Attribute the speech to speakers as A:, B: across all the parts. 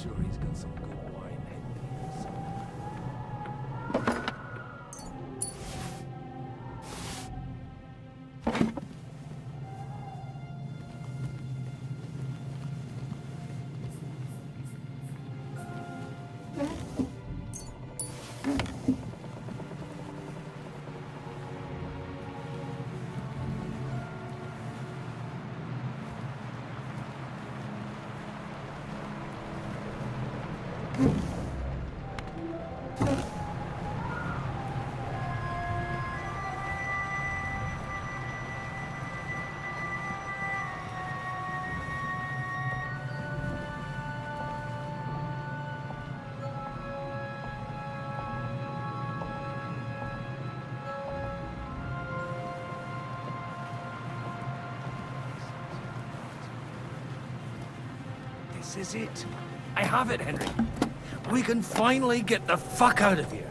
A: sure he's got some good wine handy or something. This is it. I have it, Henry. We can finally get the fuck out of here.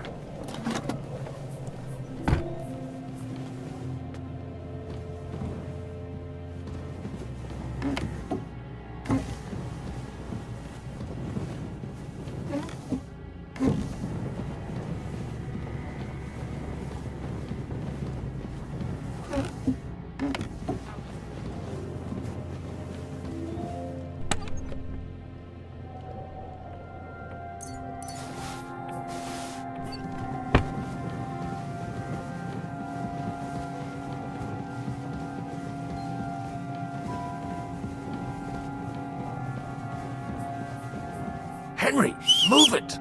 A: Henry, move it!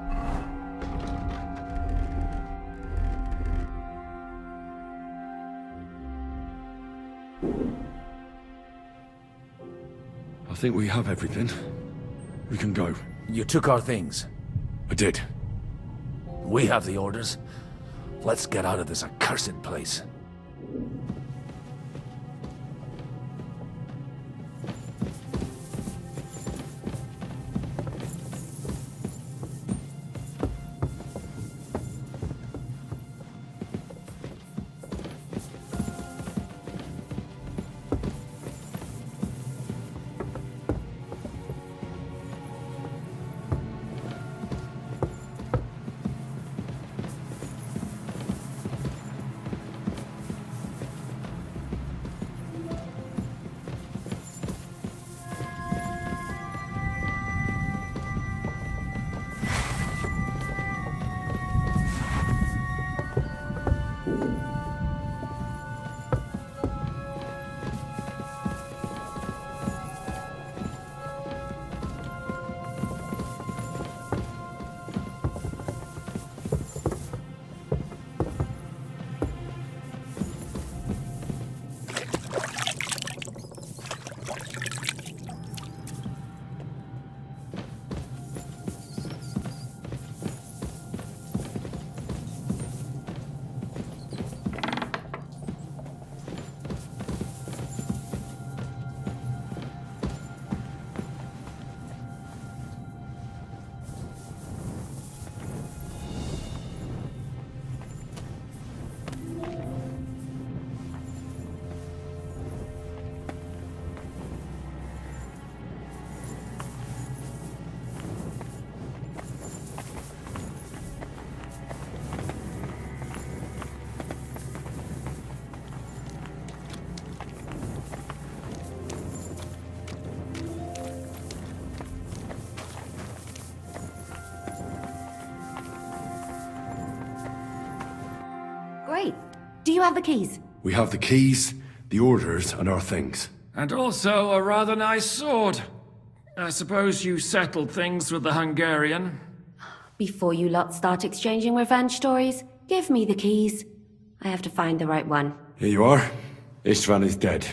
B: I think we have everything. We can go.
A: You took our things.
B: I did.
A: We have the orders. Let's get out of this accursed place.
C: Great. Do you have the keys?
B: We have the keys, the orders, and our things.
D: And also a rather nice sword. I suppose you settled things with the Hungarian.
C: Before you lot start exchanging revenge stories, give me the keys. I have to find the right one.
B: Here you are. Istvan is dead.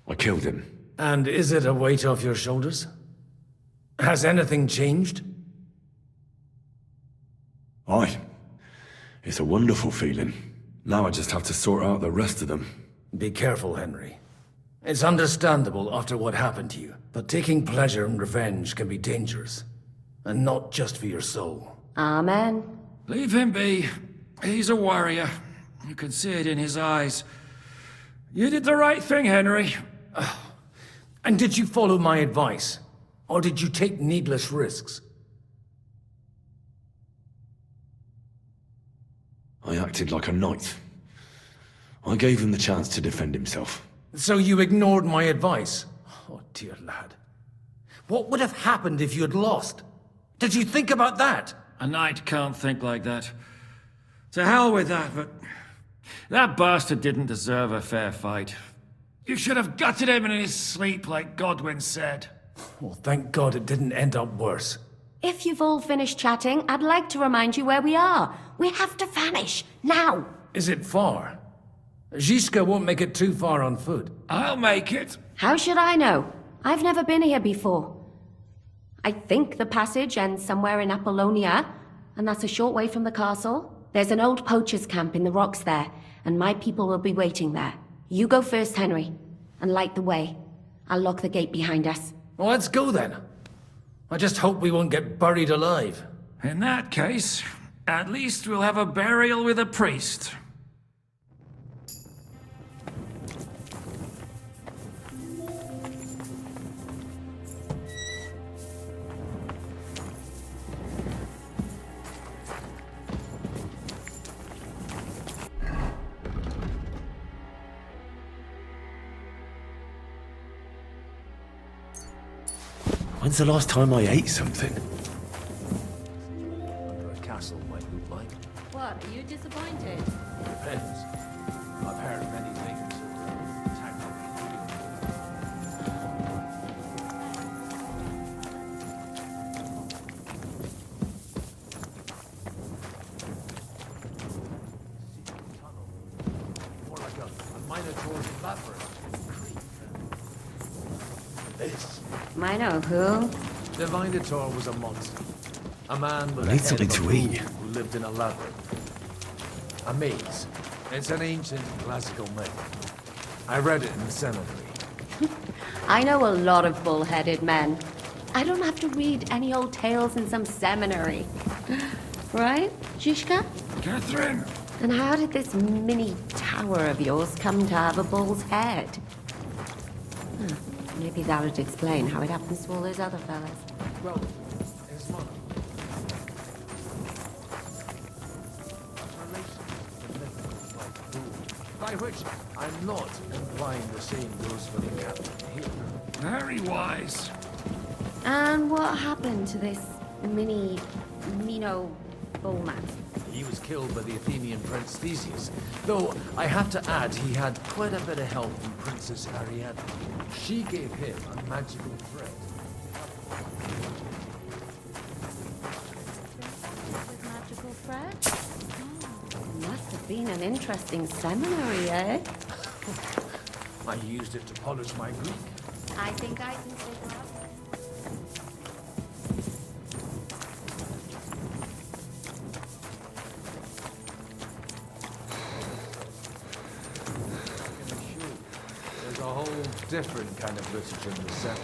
B: I killed him.
A: And is it a weight off your shoulders? Has anything changed?
B: Aye. It's a wonderful feeling. Now I just have to sort out the rest of them.
A: Be careful, Henry. It's understandable after what happened to you, but taking pleasure in revenge can be dangerous. And not just for your soul.
C: Amen.
D: Leave him be. He's a warrior. You can see it in his eyes. You did the right thing, Henry.
A: And did you follow my advice? Or did you take needless risks?
B: I acted like a knight. I gave him the chance to defend himself.
A: So you ignored my advice? Oh, dear lad. What would have happened if you had lost? Did you think about that?
D: A knight can't think like that. To hell with that, but... that bastard didn't deserve a fair fight. You should have gutted him in his sleep, like Godwin said.
A: Well, thank God it didn't end up worse.
C: If you've all finished chatting, I'd like to remind you where we are. We have to vanish, now!
A: Is it far? Zizka won't make it too far on foot.
D: I'll make it.
C: How should I know? I've never been here before. I think the passage ends somewhere in Apollonia, and that's a short way from the castle. There's an old poacher's camp in the rocks there, and my people will be waiting there. You go first, Henry, and light the way. I'll lock the gate behind us.
A: Well, let's go then. I just hope we won't get buried alive.
D: In that case, at least we'll have a burial with a priest.
B: When's the last time I ate something?
A: Under a castle might look like.
C: What, are you disappointed?
A: Depends. I've heard many things. More like a Minotaur's labyrinth. This.
C: Mino who?
A: The Minotaur was a monster. A man with
B: I
A: a
B: need
A: head
B: something
A: of a
B: to
A: fool
B: eat.
A: who lived in a labyrinth. A maze. It's an ancient classical myth. I read it in the seminary.
C: I know a lot of bull-headed men. I don't have to read any old tales in some seminary. Right, Zizka?
D: Catherine!
C: And how did this mini tower of yours come to have a bull's head? Huh, maybe that would explain how it happens to all those other fellas.
A: Well, his mother. By which I'm not implying the same goes for the captain here.
D: Very wise.
C: And what happened to this Mino bullman?
A: He was killed by the Athenian Prince Theseus, though I have to add he had quite a bit of help from Princess Ariadne. She gave him a magical thread.
C: Magical thread? Oh, must have been an interesting seminary, eh?
A: I used it to polish my Greek.
C: I think I can figure out.
A: There's a whole different kind of literature in the set.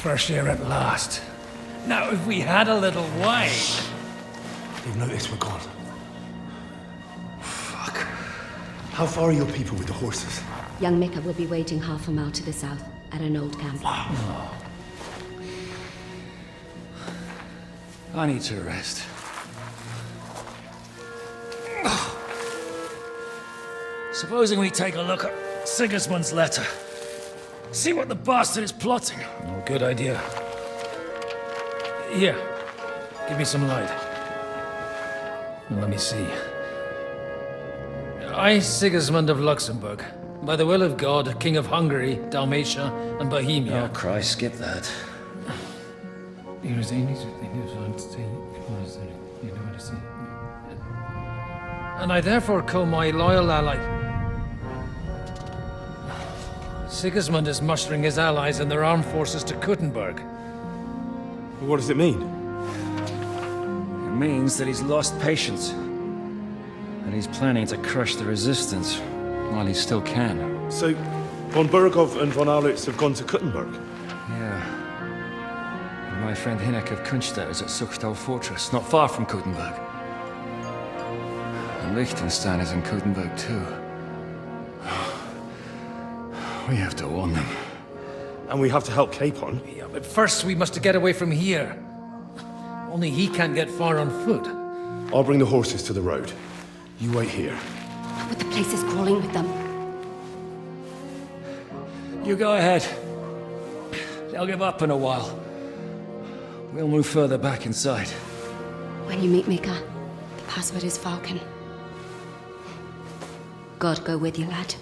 E: Fresh air at last. Now, if we had a little wine...
F: They've noticed we're gone. Fuck. How far are your people with the horses?
C: Young Mika will be waiting half a mile to the south, at an old camp.
E: I need to rest. Supposing we take a look at Sigismund's letter. See what the bastard is plotting. Oh, good idea. Here, give me some light. Let me see. I, Sigismund of Luxembourg, by the will of God, King of Hungary, Dalmatia, and Bohemia.
G: Oh, Christ, skip that.
E: And I therefore call my loyal ally. Sigismund is mustering his allies and their armed forces to Kuttenberg.
F: What does it mean?
G: It means that he's lost patience.
D: And he's planning to crush the resistance while he still can.
F: So, von Burgov and von Aritz have gone to Kuttenberg.
D: Yeah. And my friend Hinnek of Kunstad is at Suchtal Fortress, not far from Kuttenberg. And Liechtenstein is in Kuttenberg too. We have to warn them.
F: And we have to help Capon.
E: Yeah, but first we must get away from here. Only he can't get far on foot.
F: I'll bring the horses to the road. You wait here.
C: But the place is crawling with them.
D: You go ahead. They'll give up in a while. We'll move further back inside.
C: When you meet Mika, the password is Falcon. God go with you, lad.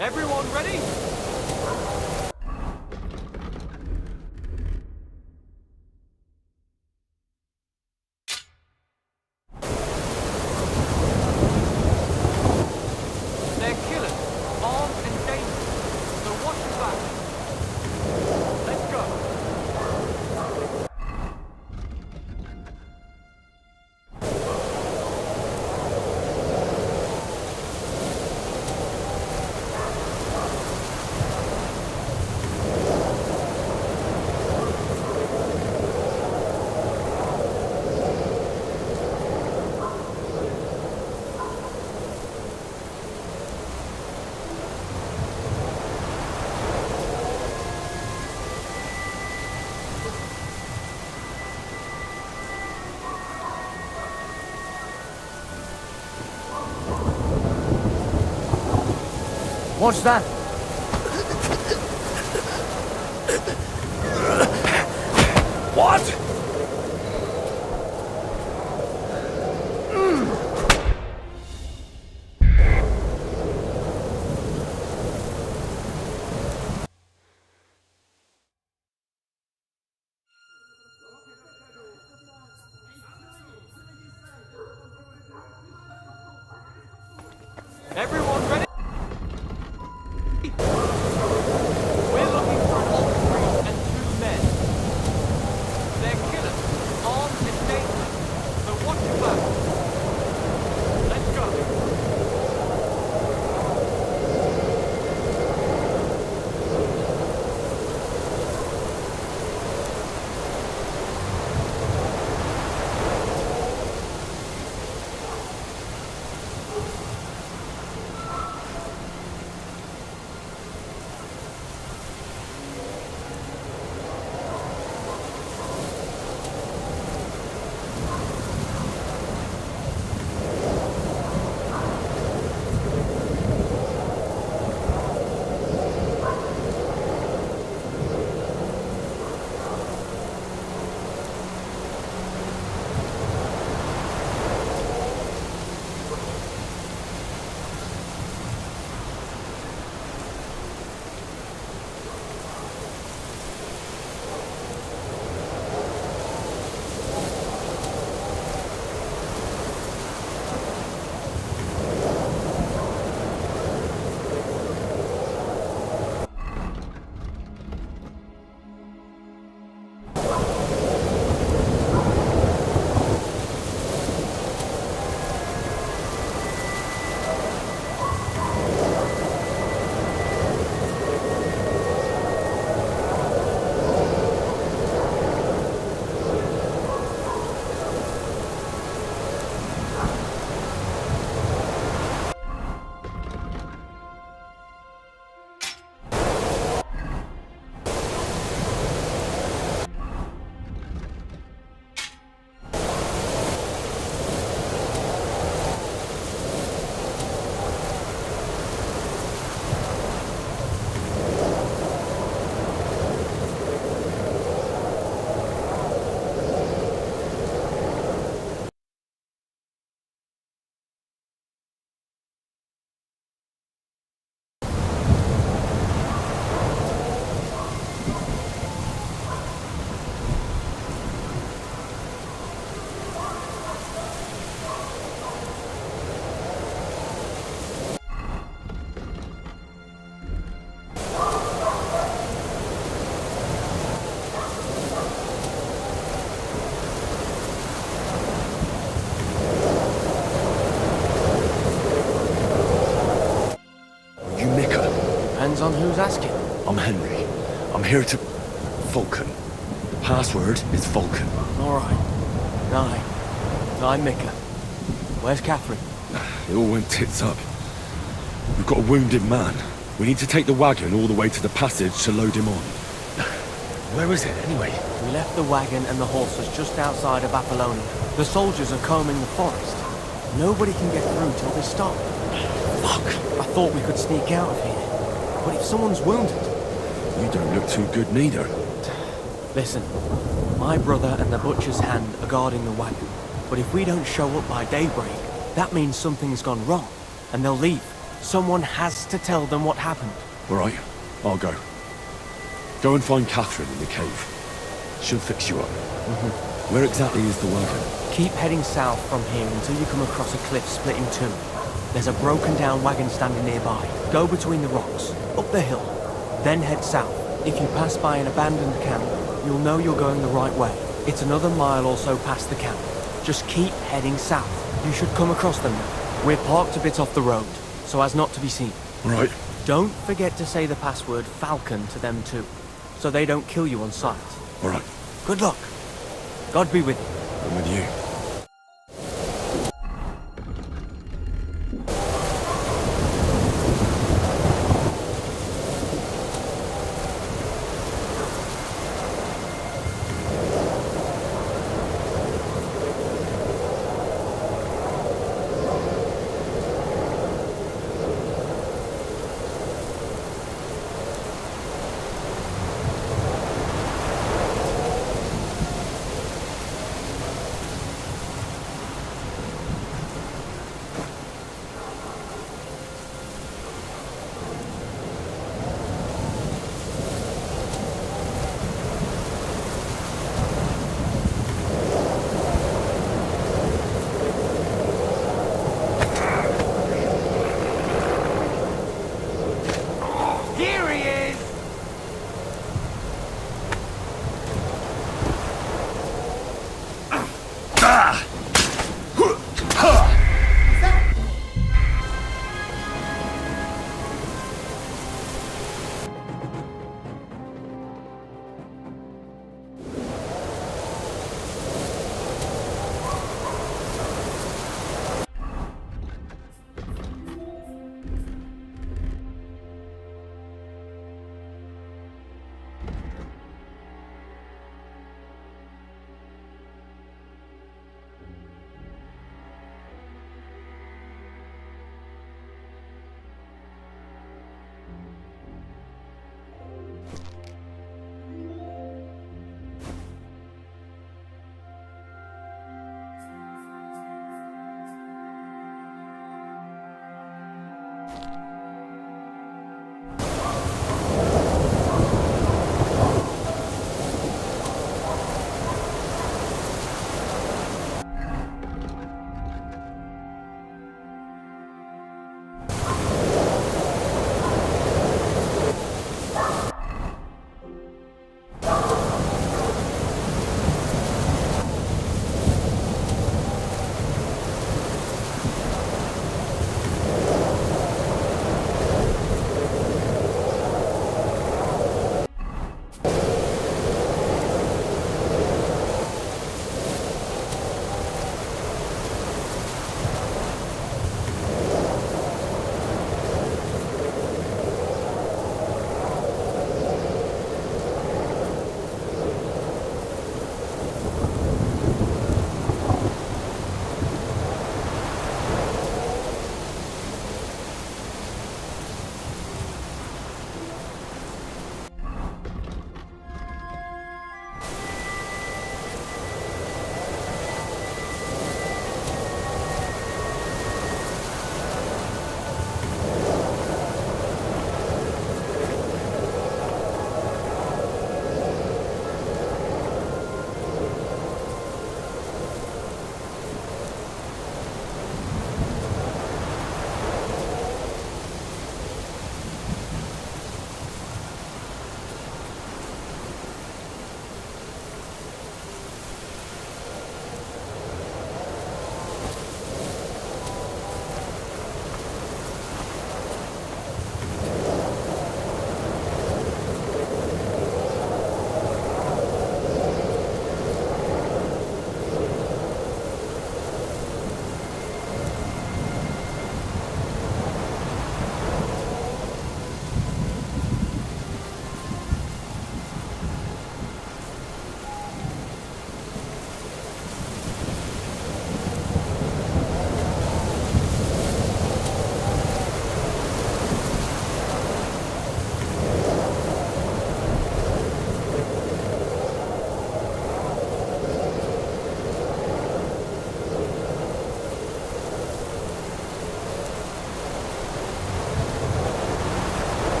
G: Everyone ready? They're killers, armed and dangerous, so watch your back. Let's go.
A: What's that? What?
G: Everyone ready?
H: on who's asking.
B: I'm Henry. I'm here to... Vulcan. Password is Vulcan.
H: All right. I'm Mika. Where's Catherine?
B: It all went tits up. We've got a wounded man. We need to take the wagon all the way to the passage to load him on.
H: Where is it, anyway? We left the wagon and the horses just outside of Apollonia. The soldiers are combing the forest. Nobody can get through till they stop. Fuck! I thought we could sneak out of here. But if someone's wounded...
B: You don't look too good neither.
H: Listen, my brother and the butcher's hand are guarding the wagon. But if we don't show up by daybreak, that means something's gone wrong. And they'll leave. Someone has to tell them what happened.
B: All right, I'll go. Go and find Catherine in the cave. She'll fix you up. Where exactly is the wagon?
H: Keep heading south from here until you come across a cliff split in two. There's a broken down wagon standing nearby. Go between the rocks, up the hill, then head south. If you pass by an abandoned camp, you'll know you're going the right way. It's another mile or so past the camp. Just keep heading south. You should come across them now. We're parked a bit off the road, so as not to be seen.
B: Right.
H: Don't forget to say the password Falcon to them too, so they don't kill you on sight.
B: All right.
H: Good luck. God be with you.
B: I'm with you.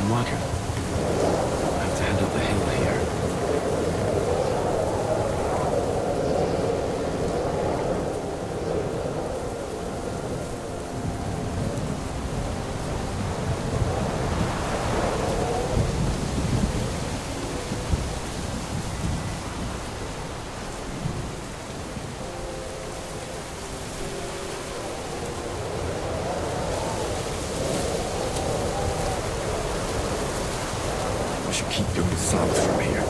B: abandoned wagon. I have to head up the hill here. I should keep going south from here.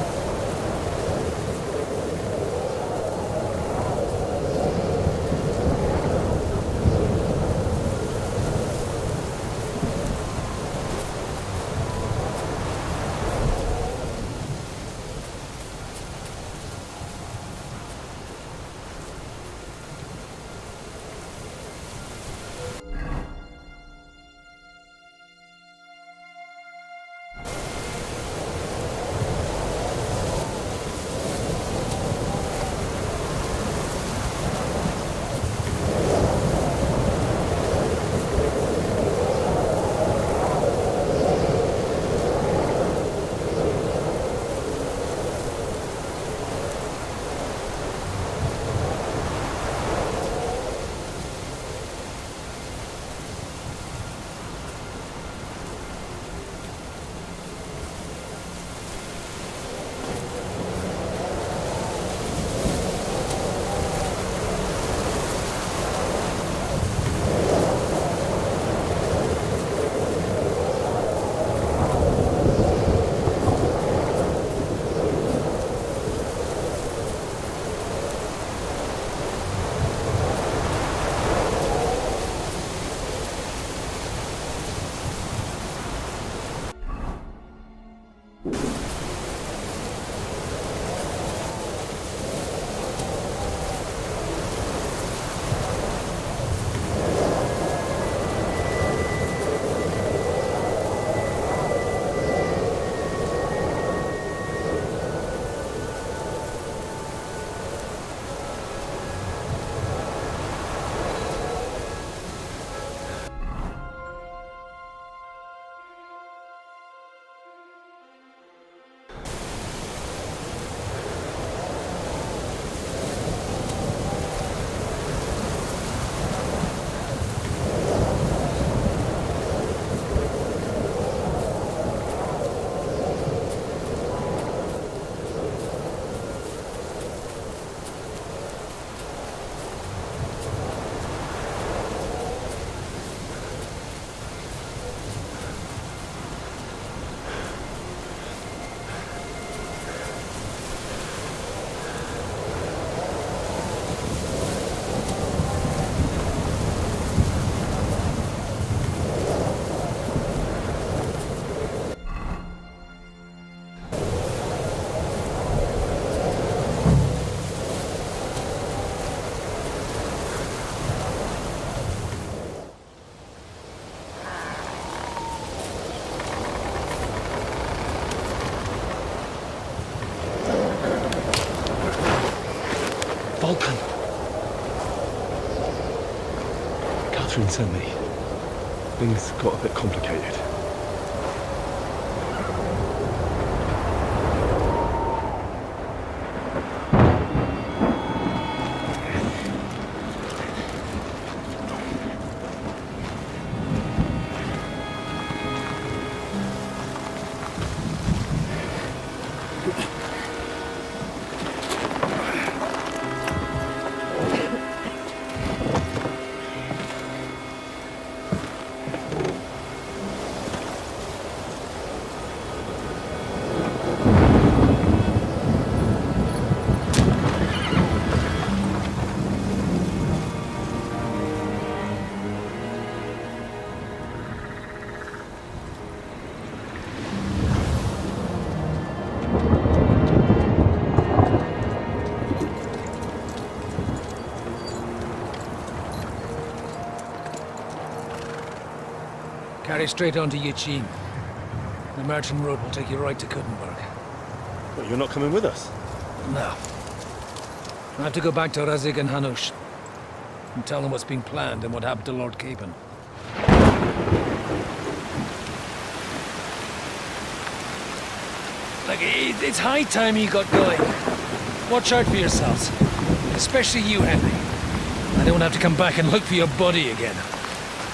B: Vulcan! Catherine sent me. Things got a bit complicated.
E: Carry straight on to Yichin. The merchant road will take you right to Kuttenberg.
B: But you're not coming with us?
E: No. I have to go back to Razik and Hanush and tell them what's been planned and what happened to Lord Capon. It's high time you got going. Watch out for yourselves. Especially you, Henry. I don't have to come back and look for your body again.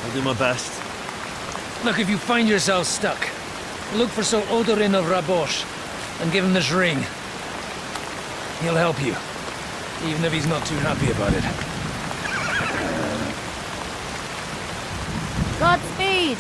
B: I'll do my best.
E: Look, if you find yourself stuck, look for Sir Odorin of Rabosh and give him this ring. He'll help you, even if he's not too happy about it.
C: Godspeed!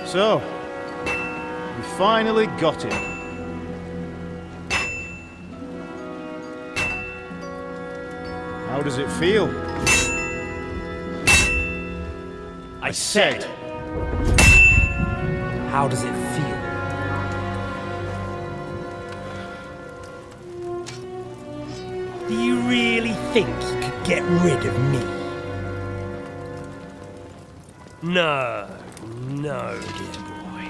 I: So, we finally got him. How does it feel? I said.
H: How does it feel?
J: Do you really think you could get rid of me? No, dear boy.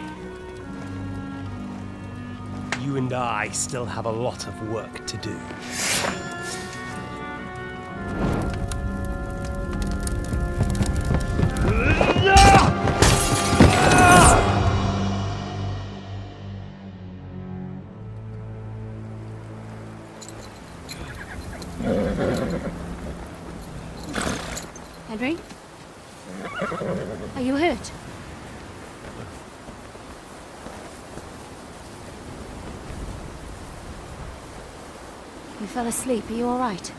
J: You and I still have a lot of work to do.
C: Henry? Are you hurt? You fell asleep. Are you all right?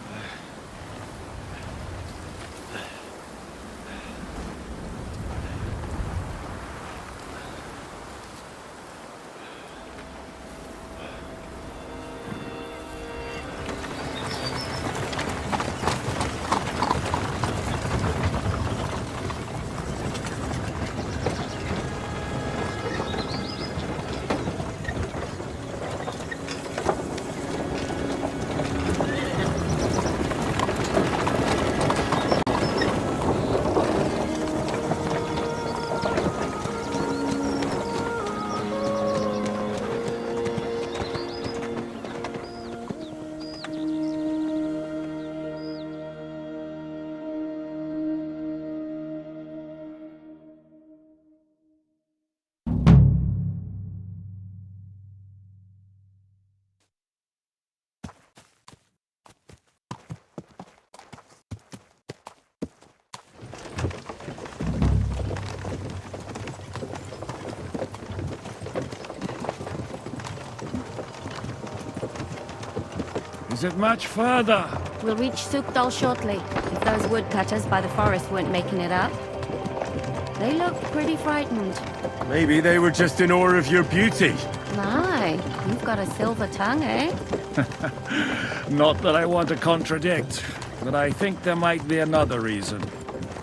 D: Is it much further?
C: We'll reach Sukdal shortly, if those woodcutters by the forest weren't making it up. They look pretty frightened.
B: Maybe they were just in awe of your beauty.
C: My, you've got a silver tongue, eh?
D: Not that I want to contradict, but I think there might be another reason.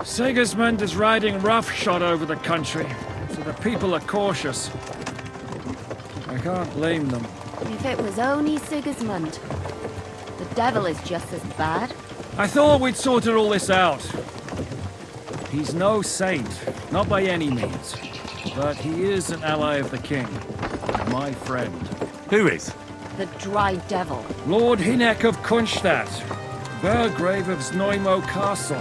D: Sigismund is riding roughshod over the country, so the people are cautious. I can't blame them.
C: If it was only Sigismund. The devil is just as bad.
D: I thought we'd sorted all this out. He's no saint, not by any means. But he is an ally of the king. My friend.
B: Who is?
C: The dry devil.
D: Lord Hinek of Kunstadt, Burgrave of Znojmo Castle,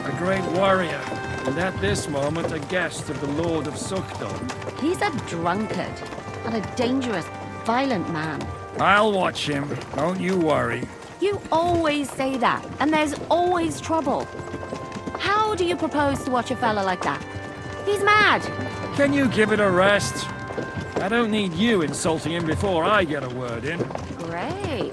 D: a great warrior, and at this moment a guest of the Lord of Sukdal.
C: He's a drunkard, and a dangerous, violent man.
D: I'll watch him, don't you worry.
C: You always say that, and there's always trouble. How do you propose to watch a fella like that? He's mad.
D: Can you give it a rest? I don't need you insulting him before I get a word in.
C: Great.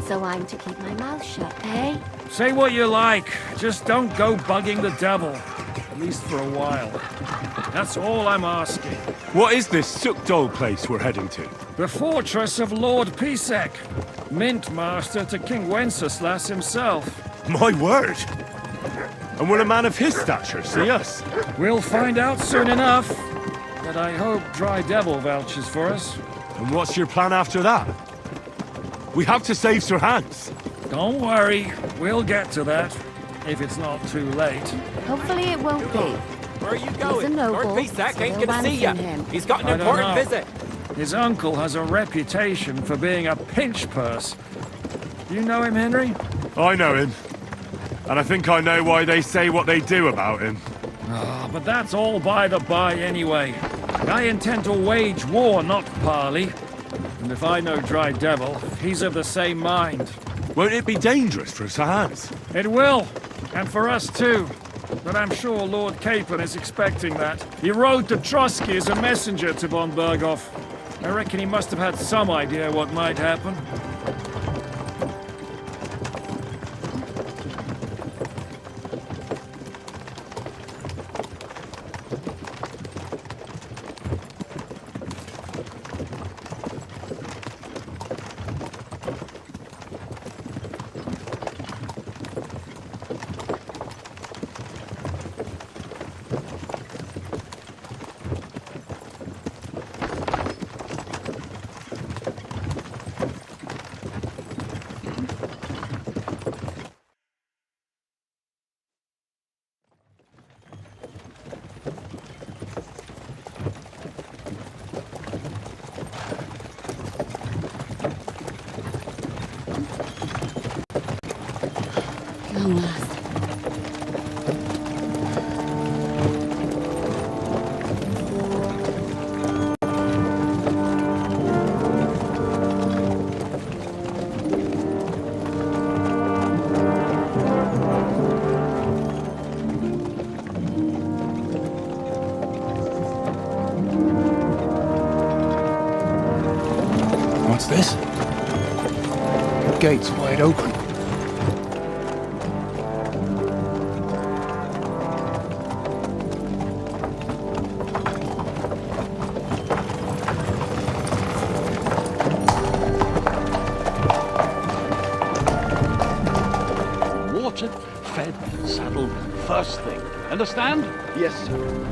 C: So I'm to keep my mouth shut, eh?
D: Say what you like, just don't go bugging the devil. At least for a while. That's all I'm asking.
B: What is this Sukdol place we're heading to?
D: The fortress of Lord Pisek, Mint Master to King Wenceslas himself.
B: My word! And will a man of his stature see us?
D: We'll find out soon enough. But I hope Dry Devil vouches for us.
B: And what's your plan after that? We have to save Sir Hans.
D: Don't worry, we'll get to that. If it's not too late.
C: Hopefully it won't be.
G: Where are you
C: He's a
G: going?
C: noble,
G: Lord Pisak
C: so
G: ain't
C: they'll
G: gonna see you.
C: ransom him.
G: He's got an
D: I don't
G: important
D: know.
G: visit.
D: His uncle has a reputation for being a pinch purse. Do you know him, Henry?
B: I know him. And I think I know why they say what they do about him.
D: Oh, but that's all by the by anyway. I intend to wage war, not parley. And if I know Dry Devil, he's of the same mind.
B: Won't it be dangerous for Sir Hans?
D: It will, and for us too. But I'm sure Lord Capon is expecting that. He rode to Trotsky as a messenger to von Berghoff. I reckon he must have had some idea what might happen.
C: Long last.
A: What's this? The gate's wide open.
K: Watered, fed, saddled, first thing. Understand?
I: Yes, sir.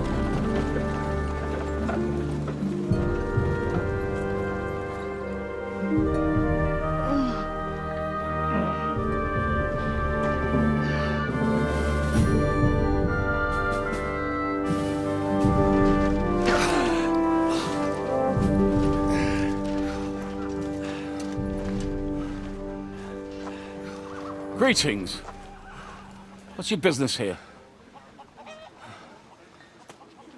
K: Greetings. What's your business here?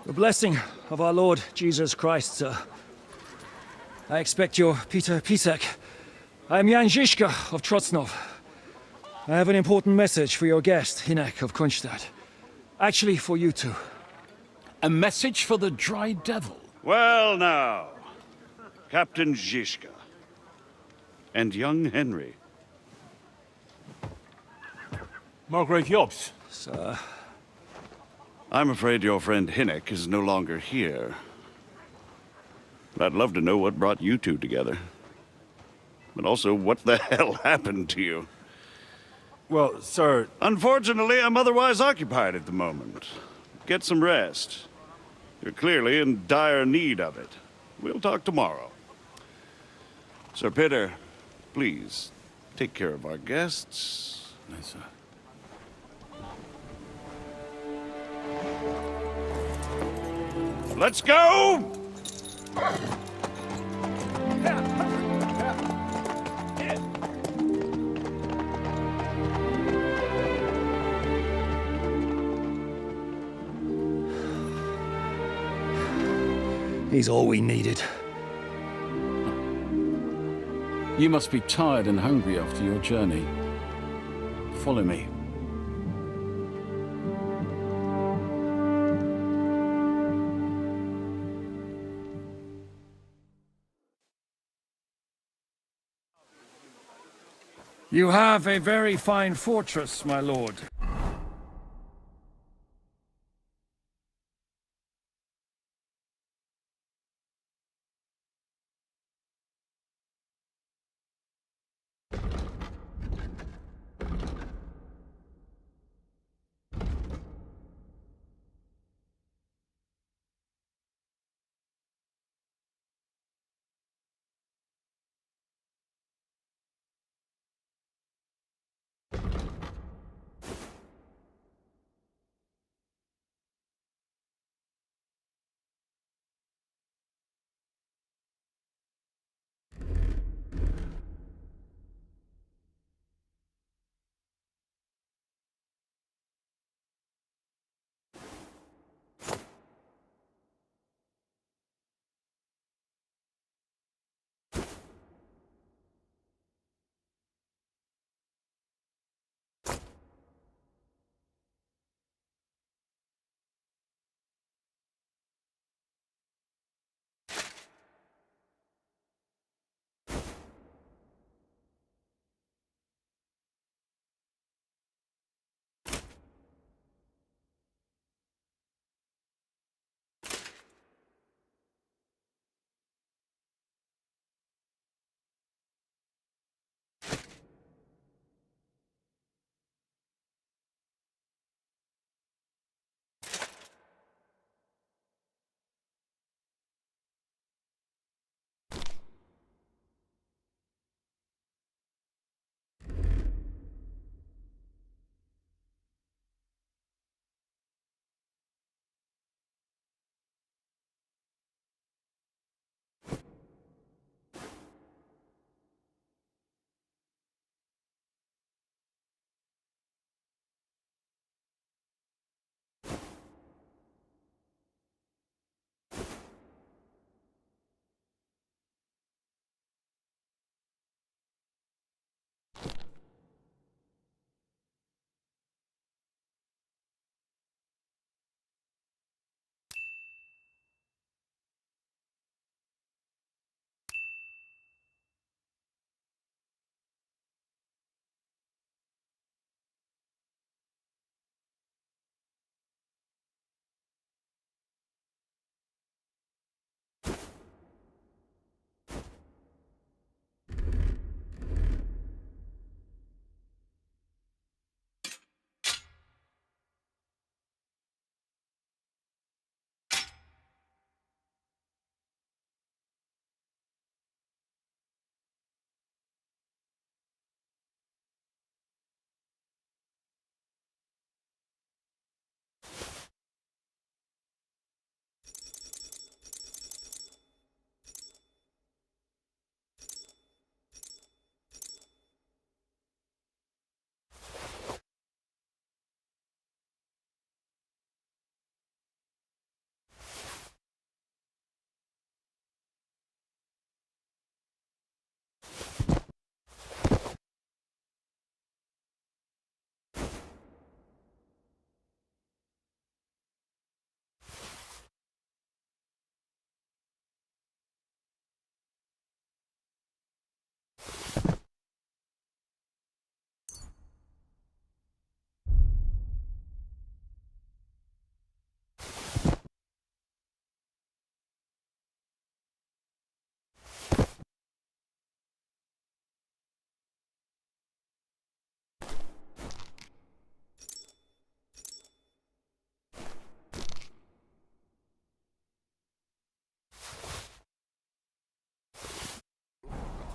D: The blessing of our Lord Jesus Christ, sir. I expect you're Peter Pisek. I am Jan Žižka of Trocnov. I have an important message for your guest, Hinek of Kunstadt. Actually, for you two.
K: A message for the Dry Devil?
L: Well now, Captain Žižka. And young Henry.
K: Margrave Jobs.
D: Sir.
L: I'm afraid your friend Hinek is no longer here. But I'd love to know what brought you two together. But also, what the hell happened to you?
I: Well, sir...
L: Unfortunately, I'm otherwise occupied at the moment. Get some rest. You're clearly in dire need of it. We'll talk tomorrow. Sir Peter, please, take care of our guests.
K: Yes, sir.
L: Let's go!
D: He's all we needed.
K: You must be tired and hungry after your journey. Follow me.
D: You have a very fine fortress, my lord.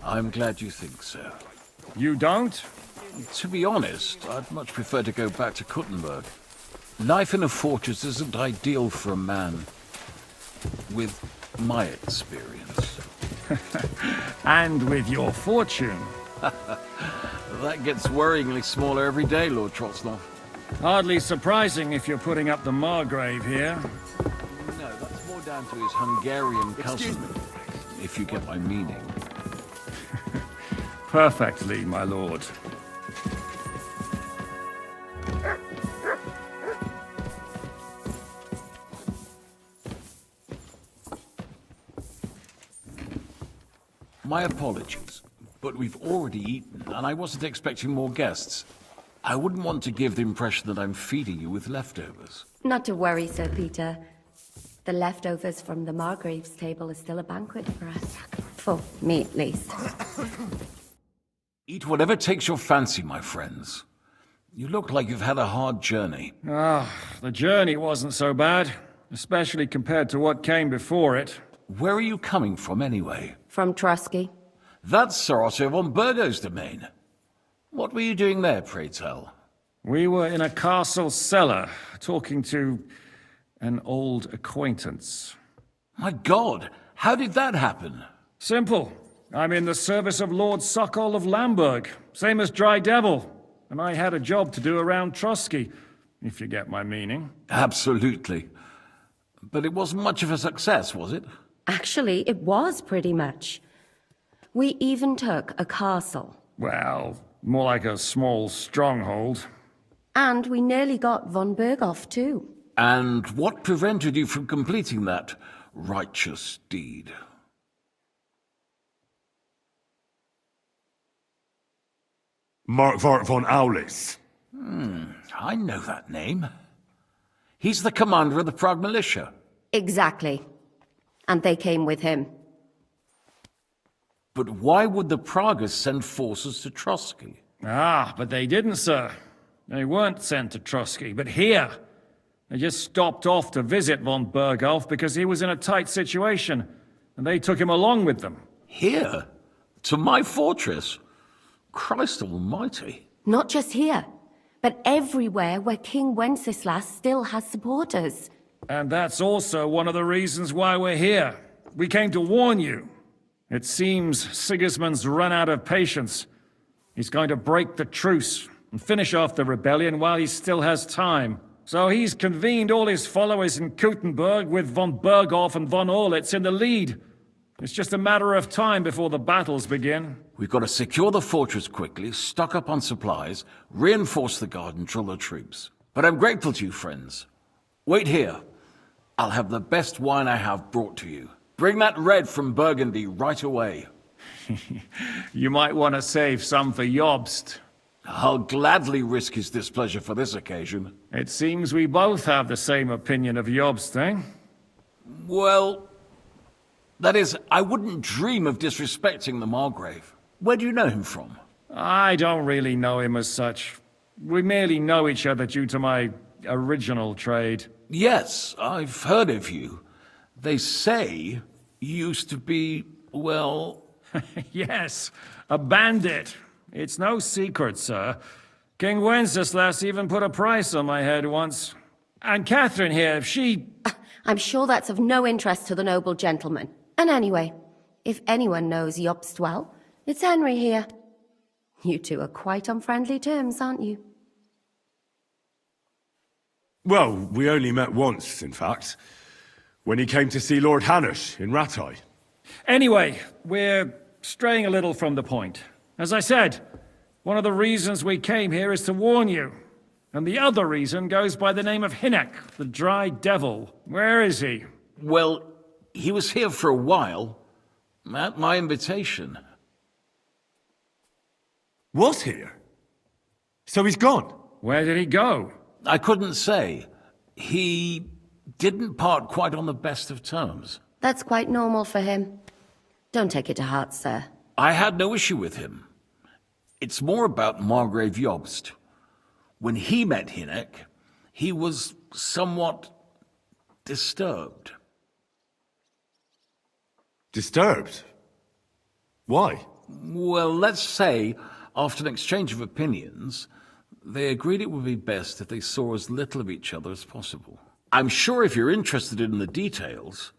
K: I'm glad you think so.
D: You don't?
K: To be honest, I'd much prefer to go back to Kuttenberg. Life in a fortress isn't ideal for a man with my experience.
D: And with your fortune.
K: That gets worryingly smaller every day, Lord Trotsnov.
D: Hardly surprising if you're putting up the Margrave here.
K: No, that's more down to his Hungarian cousin, if you get my meaning.
D: Perfectly, my lord.
K: My apologies, but we've already eaten, and I wasn't expecting more guests. I wouldn't want to give the impression that I'm feeding you with leftovers.
C: Not to worry, Sir Peter. The leftovers from the Margrave's table are still a banquet for us. For me, at least.
K: Eat whatever takes your fancy, my friends. You look like you've had a hard journey.
D: The journey wasn't so bad, especially compared to what came before it.
K: Where are you coming from, anyway?
C: From Trusky.
K: That's Sir Otto von Burgo's domain. What were you doing there, pray tell?
D: We were in a castle cellar, talking to an old acquaintance.
K: My God, how did that happen?
D: Simple. I'm in the service of Lord Sokol of Lamberg, same as Dry Devil, and I had a job to do around Trusky, if you get my meaning.
K: Absolutely. But it wasn't much of a success, was it?
C: Actually, it was pretty much. We even took a castle.
D: Well, more like a small stronghold.
C: And we nearly got von Berghoff, too.
K: And what prevented you from completing that righteous deed?
F: Markvart von Aulis.
K: I know that name. He's the commander of the Prague militia.
C: Exactly. And they came with him.
K: But why would the Praguers send forces to Trusky?
D: But they didn't, sir. They weren't sent to Trusky, but here. They just stopped off to visit von Berghoff because he was in a tight situation, and they took him along with them.
K: Here? To my fortress? Christ almighty.
C: Not just here, but everywhere where King Wenceslas still has supporters.
D: And that's also one of the reasons why we're here. We came to warn you. It seems Sigismund's run out of patience. He's going to break the truce and finish off the rebellion while he still has time. So he's convened all his followers in Kuttenberg with von Berghoff and von Orlitz in the lead. It's just a matter of time before the battles begin.
K: We've got to secure the fortress quickly, stock up on supplies, reinforce the guard and drill the troops. But I'm grateful to you, friends. Wait here. I'll have the best wine I have brought to you. Bring that red from Burgundy right away.
D: You might want to save some for Jobst.
K: I'll gladly risk his displeasure for this occasion.
D: It seems we both have the same opinion of Jobst, eh?
K: Well, that is, I wouldn't dream of disrespecting the Margrave. Where do you know him from?
D: I don't really know him as such. We merely know each other due to my original trade.
K: Yes, I've heard of you. They say you used to be, well...
D: Yes, a bandit. It's no secret, sir. King Wenceslas even put a price on my head once. And Catherine here, she...
C: I'm sure that's of no interest to the noble gentleman. And anyway, if anyone knows Jobst well, it's Henry here. You two are quite on friendly terms, aren't you?
F: Well, we only met once, in fact. When he came to see Lord Hanush in Rattay.
D: Anyway, we're straying a little from the point. As I said, one of the reasons we came here is to warn you. And the other reason goes by the name of Hinek, the Dry Devil. Where is he?
K: Well, he was here for a while, at my invitation.
F: Was here? So he's gone?
D: Where did he go?
K: I couldn't say. He didn't part quite on the best of terms.
C: That's quite normal for him. Don't take it to heart, sir.
K: I had no issue with him. It's more about Margrave Jobst. When he met Hinek, he was somewhat disturbed.
F: Disturbed? Why?
K: Well, let's say, after an exchange of opinions, they agreed it would be best if they saw as little of each other as possible. I'm sure if you're interested in the details,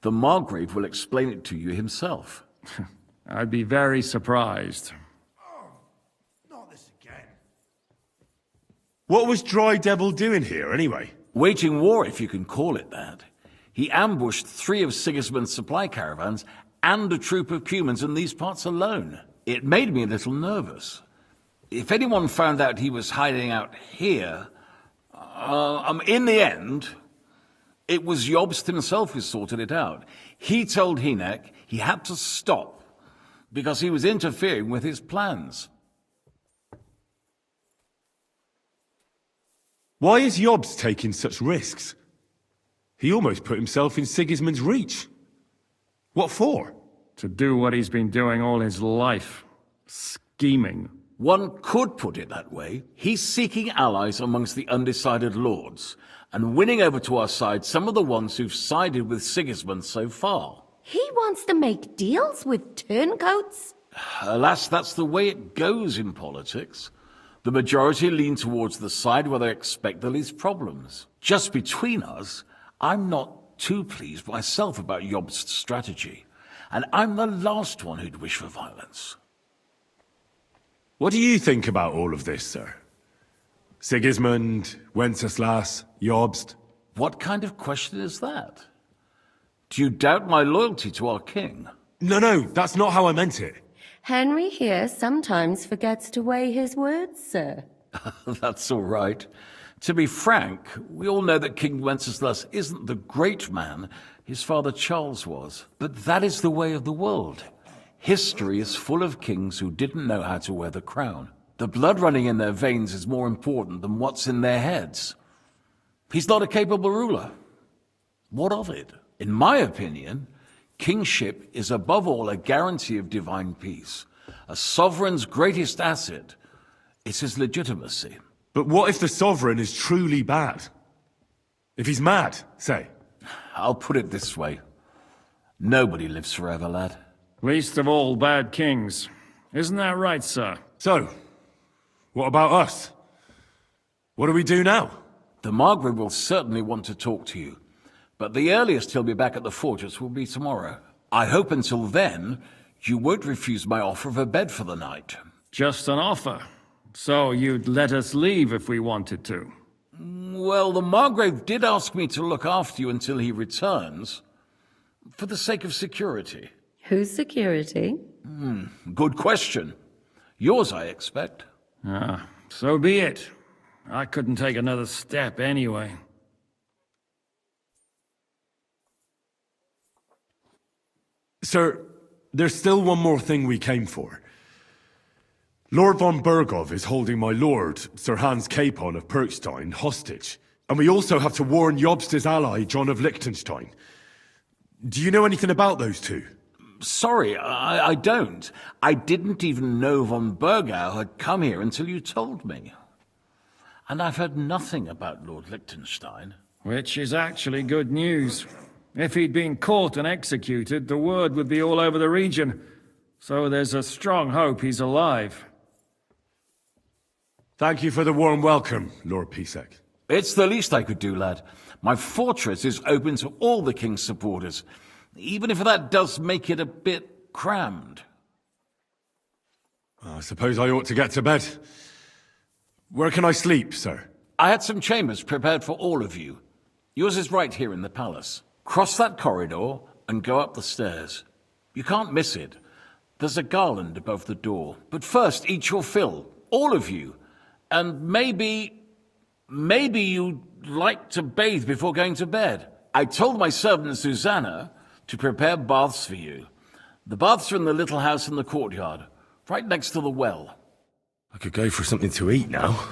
K: the Margrave will explain it to you himself.
D: I'd be very surprised.
F: Not this again. What was Dry Devil doing here, anyway?
K: Waging war, if you can call it that. He ambushed 3 of Sigismund's supply caravans and a troop of humans in these parts alone. It made me a little nervous. If anyone found out he was hiding out here, in the end, it was Jobst himself who sorted it out. He told Hynek he had to stop because he was interfering with his plans.
F: Why is Jobst taking such risks? He almost put himself in Sigismund's reach. What for?
D: To do what he's been doing all his life. Scheming.
K: One could put it that way. He's seeking allies amongst the undecided lords, and winning over to our side some of the ones who've sided with Sigismund so far.
C: He wants to make deals with turncoats?
K: Alas, that's the way it goes in politics. The majority lean towards the side where they expect the least problems. Just between us, I'm not too pleased myself about Jobst's strategy, and I'm the last one who'd wish for violence.
F: What do you think about all of this, sir? Sigismund, Wenceslas, Jobst?
K: What kind of question is that? Do you doubt my loyalty to our king?
F: No, that's not how I meant it.
C: Henry here sometimes forgets to weigh his words, sir.
K: That's all right. To be frank, we all know that King Wenceslas isn't the great man his father Charles was. But that is the way of the world. History is full of kings who didn't know how to wear the crown. The blood running in their veins is more important than what's in their heads. He's not a capable ruler. What of it? In my opinion, kingship is above all a guarantee of divine peace. A sovereign's greatest asset is his legitimacy.
F: But what if the sovereign is truly bad? If he's mad, say?
K: I'll put it this way. Nobody lives forever, lad.
D: Least of all bad kings. Isn't that right, sir?
F: So, what about us? What do we do now?
K: The Margrave will certainly want to talk to you, but the earliest he'll be back at the fortress will be tomorrow. I hope until then, you won't refuse my offer of a bed for the night.
D: Just an offer. So you'd let us leave if we wanted to?
K: Well, the Margrave did ask me to look after you until he returns, for the sake of security.
C: Whose security?
K: Good question. Yours, I expect.
D: So be it. I couldn't take another step anyway.
F: Sir, there's still one more thing we came for. Lord von Bergov is holding my lord, Sir Hans Capon of Perkstein, hostage. And we also have to warn Jobst's ally, John of Liechtenstein. Do you know anything about those two?
K: Sorry, I don't. I didn't even know von Bergau had come here until you told me. And I've heard nothing about Lord Liechtenstein.
D: Which is actually good news. If he'd been caught and executed, the word would be all over the region. So there's a strong hope he's alive.
F: Thank you for the warm welcome, Lord Pisek.
K: It's the least I could do, lad. My fortress is open to all the king's supporters, even if that does make it a bit crammed.
F: I suppose I ought to get to bed. Where can I sleep, sir?
K: I had some chambers prepared for all of you. Yours is right here in the palace. Cross that corridor and go up the stairs. You can't miss it. There's a garland above the door. But first, eat your fill, all of you. And maybe you'd like to bathe before going to bed. I told my servant Susanna to prepare baths for you. The baths are in the little house in the courtyard, right next to the well.
F: I could go for something to eat now.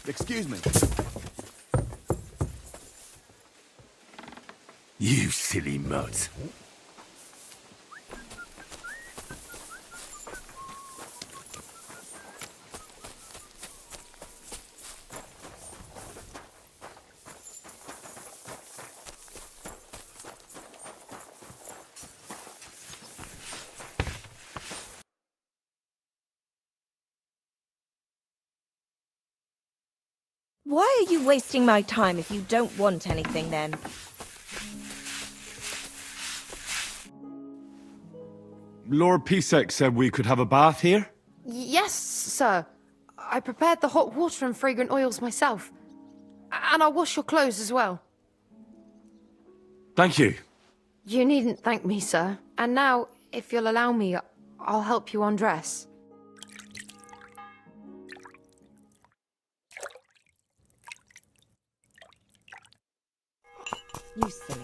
B: Excuse me.
F: You silly mutt.
M: Why are you wasting my time if you don't want anything, then?
F: Lord Pisek said we could have a bath here?
N: Yes, sir. I prepared the hot water and fragrant oils myself. And I'll wash your clothes as well.
F: Thank you.
N: You needn't thank me, sir. And now, if you'll allow me, I'll help you undress.
M: You silly...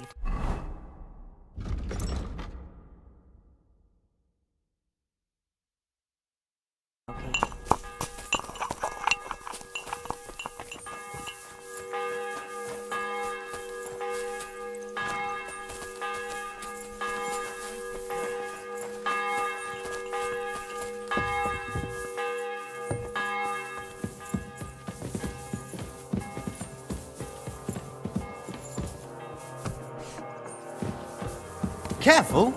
M: Okay.
O: Careful!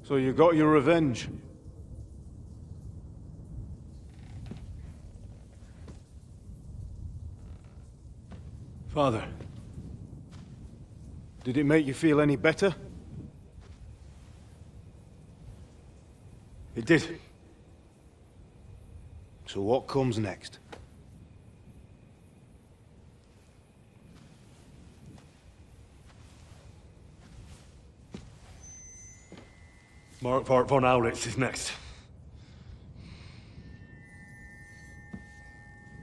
I: So you got your revenge? Father, did it make you feel any better? It did. So what comes next?
F: Mark von Aulitz is next.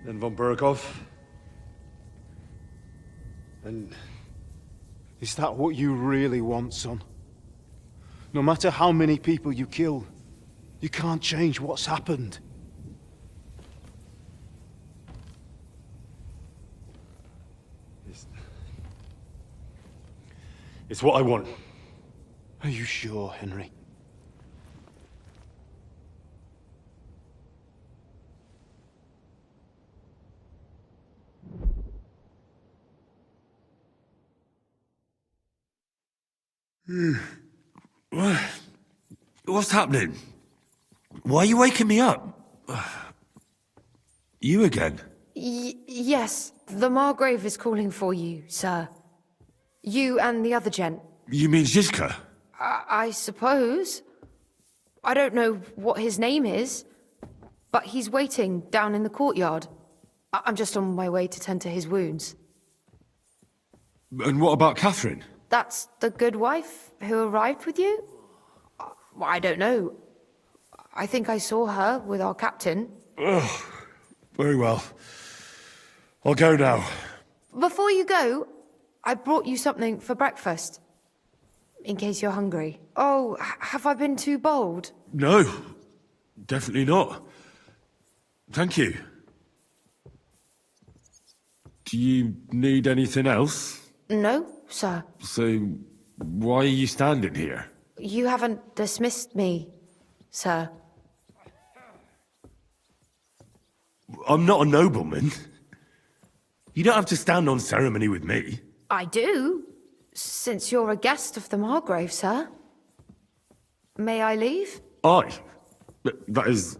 F: Then von Burgov.
I: And is that what you really want, son? No matter how many people you kill, you can't change what's happened.
F: It's what I want.
I: Are you sure, Henry?
F: What's happening? Why are you waking me up? You again?
N: Yes, the Margrave is calling for you, sir. You and the other gent.
F: You mean Zizka?
N: I suppose. I don't know what his name is, but he's waiting down in the courtyard. I'm just on my way to tend to his wounds.
F: And what about Catherine?
N: That's the good wife who arrived with you? I don't know. I think I saw her with our captain.
F: Oh, very well. I'll go now.
N: Before you go, I brought you something for breakfast. In case you're hungry. Oh, have I been too bold?
F: No, definitely not. Thank you. Do you need anything else?
N: No, sir.
F: So, why are you standing here?
N: You haven't dismissed me, sir.
F: I'm not a nobleman. You don't have to stand on ceremony with me.
N: I do, since you're a guest of the Margrave, sir. May I leave?
F: That is...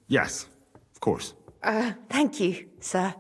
F: yes, of course.
N: Thank you, sir.